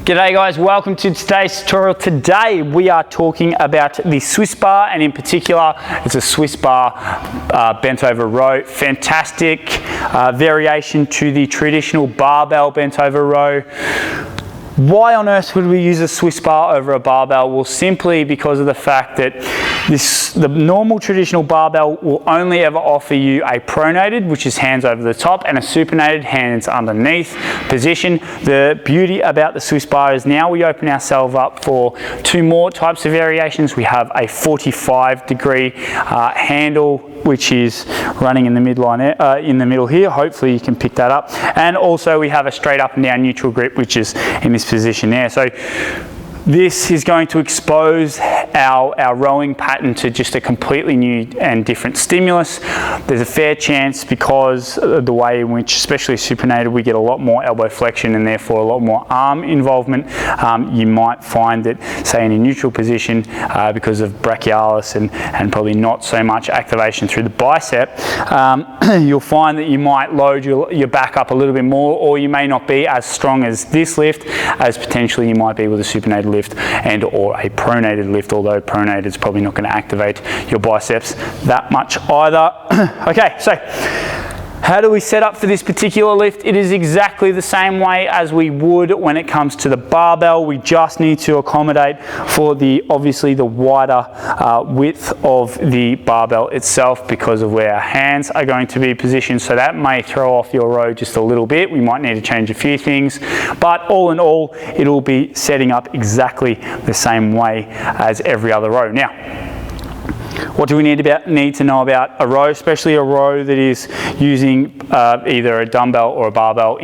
G'day guys, welcome to today's tutorial. Today we are talking about the Swiss bar, and in particular it's a Swiss bar bent over row. Fantastic variation to the traditional barbell bent over row. Why on earth would we use a Swiss bar over a barbell? Well, simply because of the fact that the normal traditional barbell will only ever offer you a pronated, which is hands over the top, and a supinated, hands underneath position. The beauty about the Swiss bar is now we open ourselves up for two more types of variations. We have a 45-degree handle, which is running in the midline, in the middle here. Hopefully you can pick that up. And also we have a straight up and down neutral grip, which is in this position there. So this is going to expose our rowing pattern to just a completely new and different stimulus. There's a fair chance, because of the way in which, especially supinated, we get a lot more elbow flexion and therefore a lot more arm involvement. You might find that, say in a neutral position, because of brachialis and probably not so much activation through the bicep, you'll find that you might load your back up a little bit more, or you may not be as strong as this lift as potentially you might be with a supinated lift and or a pronated lift, although pronated is probably not going to activate your biceps that much either. Okay, so how do we set up for this particular lift? It is exactly the same way as we would when it comes to the barbell. We just need to accommodate for obviously the wider width of the barbell itself, because of where our hands are going to be positioned. So that may throw off your row just a little bit. We might need to change a few things, but all in all, it'll be setting up exactly the same way as every other row. Now, what do we need to know about a row, especially a row that is using either a dumbbell or a barbell?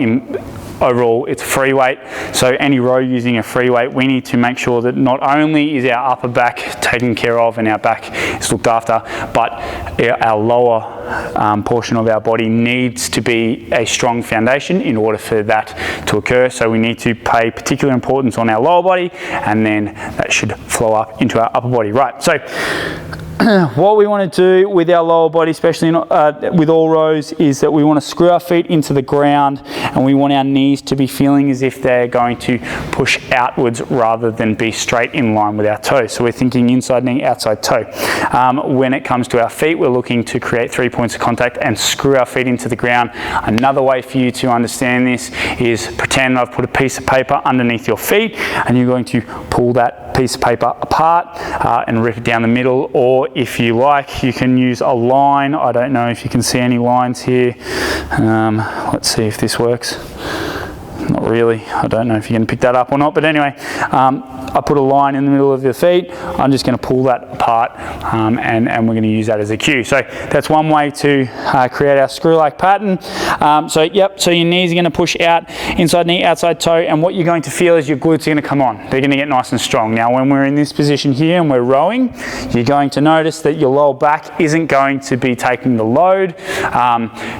Overall, it's free weight. So any row using a free weight, we need to make sure that not only is our upper back taken care of and our back is looked after, but our lower portion of our body needs to be a strong foundation in order for that to occur. So we need to pay particular importance on our lower body, and then that should flow up into our upper body. Right, so what we want to do with our lower body, especially with all rows, is that we want to screw our feet into the ground, and we want our knees to be feeling as if they're going to push outwards rather than be straight in line with our toes. So we're thinking inside knee, outside toe. When it comes to our feet, we're looking to create 3 points of contact and screw our feet into the ground. Another way for you to understand this is pretend I've put a piece of paper underneath your feet, and you're going to pull that piece of paper apart and rip it down the middle, or if you like, you can use a line. I don't know if you can see any lines here. Let's see if this works. Not really. I don't know if you can pick that up or not, but anyway, I put a line in the middle of your feet. I'm just going to pull that apart, and we're going to use that as a cue. So that's one way to create our screw-like pattern. So your knees are going to push out, inside knee, outside toe, and what you're going to feel is your glutes are going to come on. They're going to get nice and strong. Now, when we're in this position here and we're rowing, you're going to notice that your lower back isn't going to be taking the load.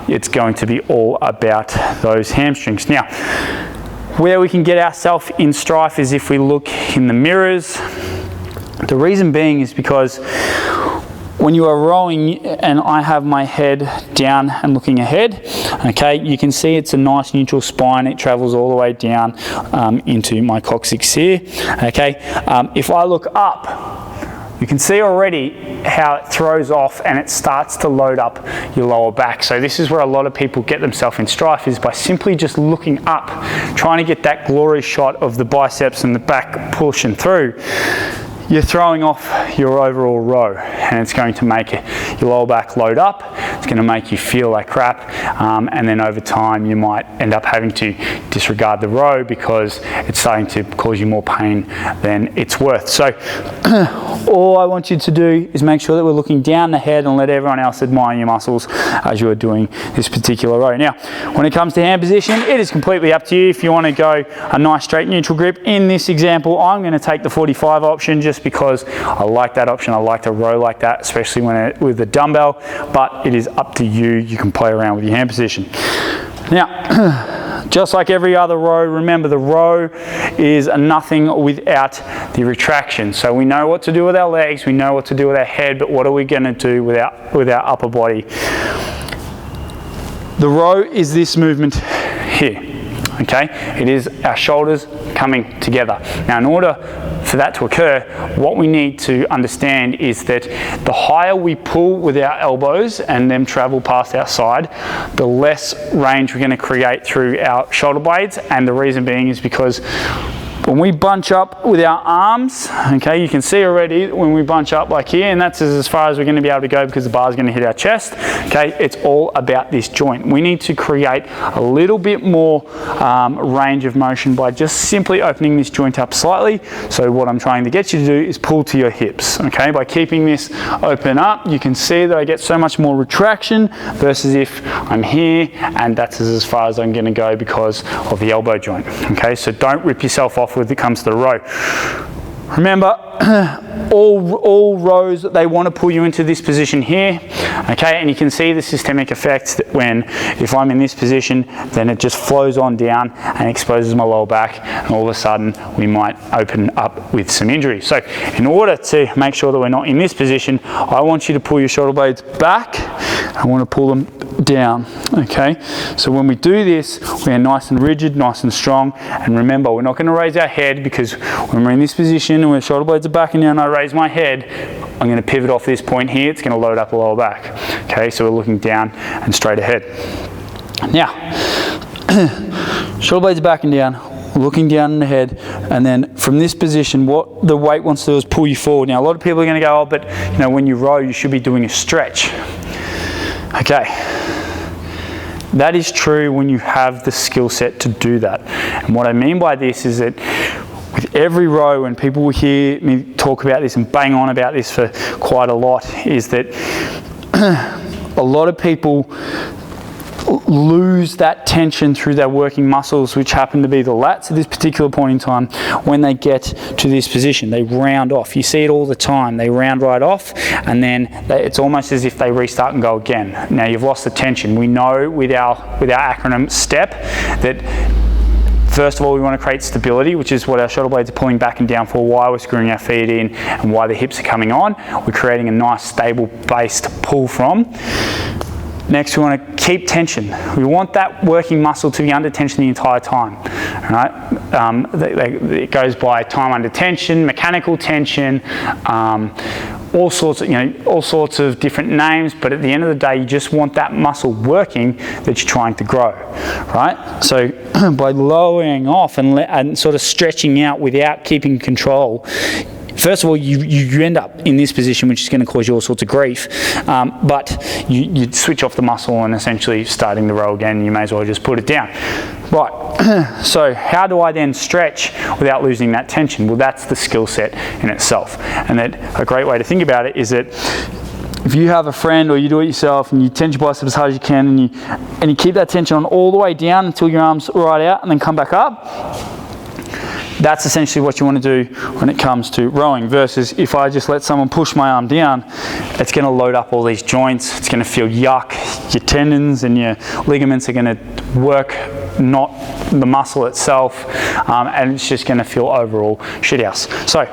It's going to be all about those hamstrings. Now, where we can get ourselves in strife is if we look in the mirrors. The reason being is because when you are rowing and I have my head down and looking ahead, okay, you can see it's a nice neutral spine. It travels all the way down into my coccyx here, okay. If I look up, you can see already how it throws off and it starts to load up your lower back. So this is where a lot of people get themselves in strife, is by simply just looking up, trying to get that glory shot of the biceps and the back pushing through. You're throwing off your overall row, and it's going to make your lower back load up. It's going to make you feel like crap, and then over time you might end up having to disregard the row because it's starting to cause you more pain than it's worth. So all I want you to do is make sure that we're looking down the head and let everyone else admire your muscles as you are doing this particular row. Now, when it comes to hand position, it is completely up to you. If you want to go a nice straight neutral grip, in this example, I'm going to take the 45 option just because I like that option. I like to row like that, especially with the dumbbell, but it is up to you. You can play around with your hand position. Now, just like every other row, remember the row is nothing without the retraction. So we know what to do with our legs, we know what to do with our head, but what are we going to do with our upper body? The row is this movement here. okay? It is our shoulders coming together. Now, in order for that to occur, what we need to understand is that the higher we pull with our elbows and then travel past our side, the less range we're going to create through our shoulder blades. And the reason being is because when we bunch up with our arms, okay, you can see already when we bunch up like here, and that's as far as we're going to be able to go because the bar is going to hit our chest, okay? It's all about this joint. We need to create a little bit more range of motion by just simply opening this joint up slightly. So what I'm trying to get you to do is pull to your hips, okay? By keeping this open up, you can see that I get so much more retraction versus if I'm here, and that's as far as I'm going to go because of the elbow joint, okay? So don't rip yourself off when it comes to the row. Remember, all rows, they want to pull you into this position here, okay? And you can see the systemic effect that when, if I'm in this position, then it just flows on down and exposes my lower back, and all of a sudden we might open up with some injury. So in order to make sure that we're not in this position, I want you to pull your shoulder blades back. I want to pull them down, okay? So when we do this, we are nice and rigid, nice and strong. And remember, we're not going to raise our head, because when we're in this position and when the shoulder blades are back and down, I raise my head, I'm going to pivot off this point here. It's going to load up the lower back, okay? So we're looking down and straight ahead. Now, shoulder blades are back and down, looking down in the head, and then from this position, what the weight wants to do is pull you forward. Now, a lot of people are going to go, oh, but you know, when you row, you should be doing a stretch. Okay, that is true when you have the skill set to do that. And what I mean by this is that with every row, when people will hear me talk about this and bang on about this for quite a lot, is that a lot of people lose that tension through their working muscles, which happen to be the lats at this particular point in time. When they get to this position, they round off. You see it all the time. They round right off, and then it's almost as if they restart and go again. Now you've lost the tension. We know with our acronym STEP that first of all, we want to create stability, which is what our shoulder blades are pulling back and down for, why we're screwing our feet in and why the hips are coming on. We're creating a nice stable base to pull from. Next, we want to keep tension. We want that working muscle to be under tension the entire time. Right? It goes by time under tension, mechanical tension, all sorts of different names. But at the end of the day, you just want that muscle working that you're trying to grow. Right? So by lowering off and sort of stretching out without keeping control, first of all, you end up in this position, which is going to cause you all sorts of grief, but you switch off the muscle and essentially starting the row again, you may as well just put it down. Right, so how do I then stretch without losing that tension? Well, that's the skill set in itself. And that a great way to think about it is that if you have a friend or you do it yourself and you tension your bicep as hard as you can and you keep that tension on all the way down until your arms are right out and then come back up, that's essentially what you want to do when it comes to rowing, versus if I just let someone push my arm down, it's going to load up all these joints, it's going to feel yuck, your tendons and your ligaments are going to work, not the muscle itself, and it's just going to feel overall shithouse. So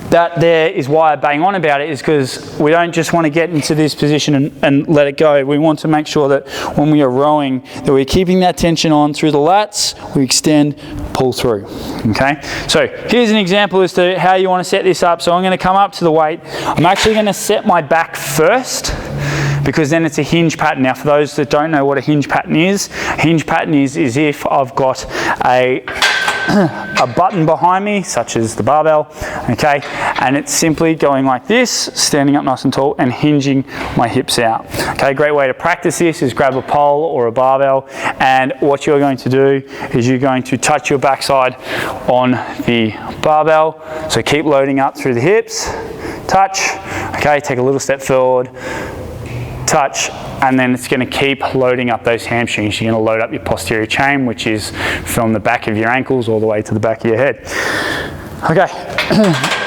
that there is why I bang on about it, is because we don't just want to get into this position and let it go. We want to make sure that when we are rowing, that we're keeping that tension on through the lats, we extend, pull through, okay? So here's an example as to how you want to set this up. So I'm going to come up to the weight. I'm actually going to set my back first, because then it's a hinge pattern. Now, for those that don't know what a hinge pattern is if I've got a button behind me, such as the barbell, okay, and it's simply going like this, standing up nice and tall and hinging my hips out. Okay, great way to practice this is grab a pole or a barbell, and what you're going to do is you're going to touch your backside on the barbell. So keep loading up through the hips, touch, okay, take a little step forward, touch, and then it's going to keep loading up those hamstrings. You're going to load up your posterior chain, which is from the back of your ankles all the way to the back of your head. Okay,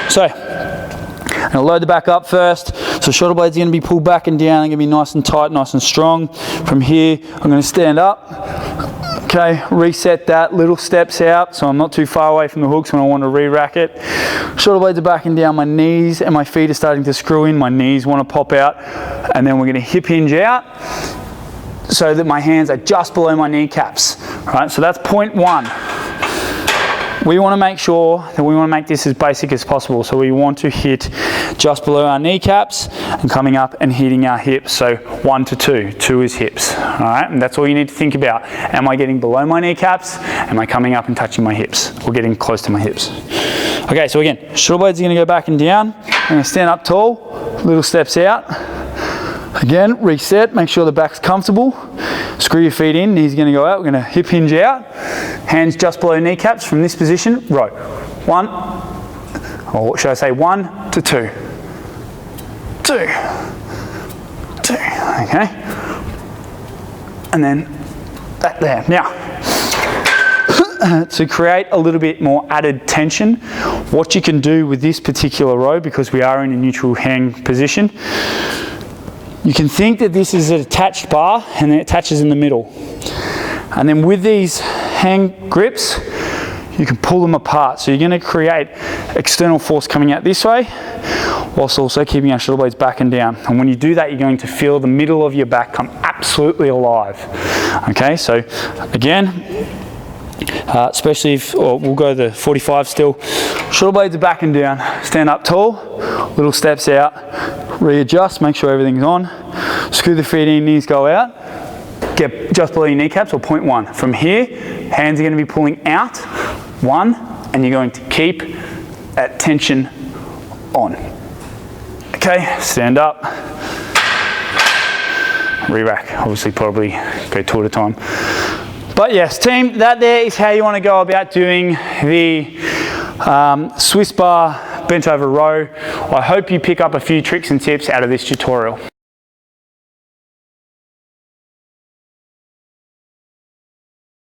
so I'm going to load the back up first. So shoulder blades are going to be pulled back and down. They're going to be nice and tight, nice and strong. From here, I'm going to stand up. Okay, reset that, little steps out, so I'm not too far away from the hooks when I want to re-rack it. Shoulder blades are backing down, my knees and my feet are starting to screw in, my knees want to pop out, and then we're going to hip hinge out so that my hands are just below my kneecaps. Right, so that's point one. We want to make sure that we want to make this as basic as possible. So we want to hit just below our kneecaps and coming up and hitting our hips. So 1 to 2. 2 is hips. All right, and that's all you need to think about. Am I getting below my kneecaps? Am I coming up and touching my hips or getting close to my hips? Okay, so again, shoulder blades are going to go back and down. I'm going to stand up tall, little steps out. Again, reset, make sure the back's comfortable. Screw your feet in, knees are going to go out. We're going to hip hinge out. Hands just below kneecaps from this position, row. 1, or should I say 1 to 2. 2. 2, okay. And then back there. Now, to create a little bit more added tension, what you can do with this particular row, because we are in a neutral hang position, you can think that this is an attached bar and then it attaches in the middle. And then with these hang grips, you can pull them apart. So you're going to create external force coming out this way, whilst also keeping our shoulder blades back and down. And when you do that, you're going to feel the middle of your back come absolutely alive. Okay, so again, especially if, or we'll go the 45 still, shoulder blades are back and down, stand up tall, little steps out, readjust, make sure everything's on, screw the feet in, knees go out, get just below your kneecaps or point 1. From here, hands are going to be pulling out, 1, and you're going to keep that tension on. Okay, stand up, re-rack, obviously probably go 2 at a time. But yes, team, that there is how you want to go about doing the Swiss bar bent over row. I hope you pick up a few tricks and tips out of this tutorial.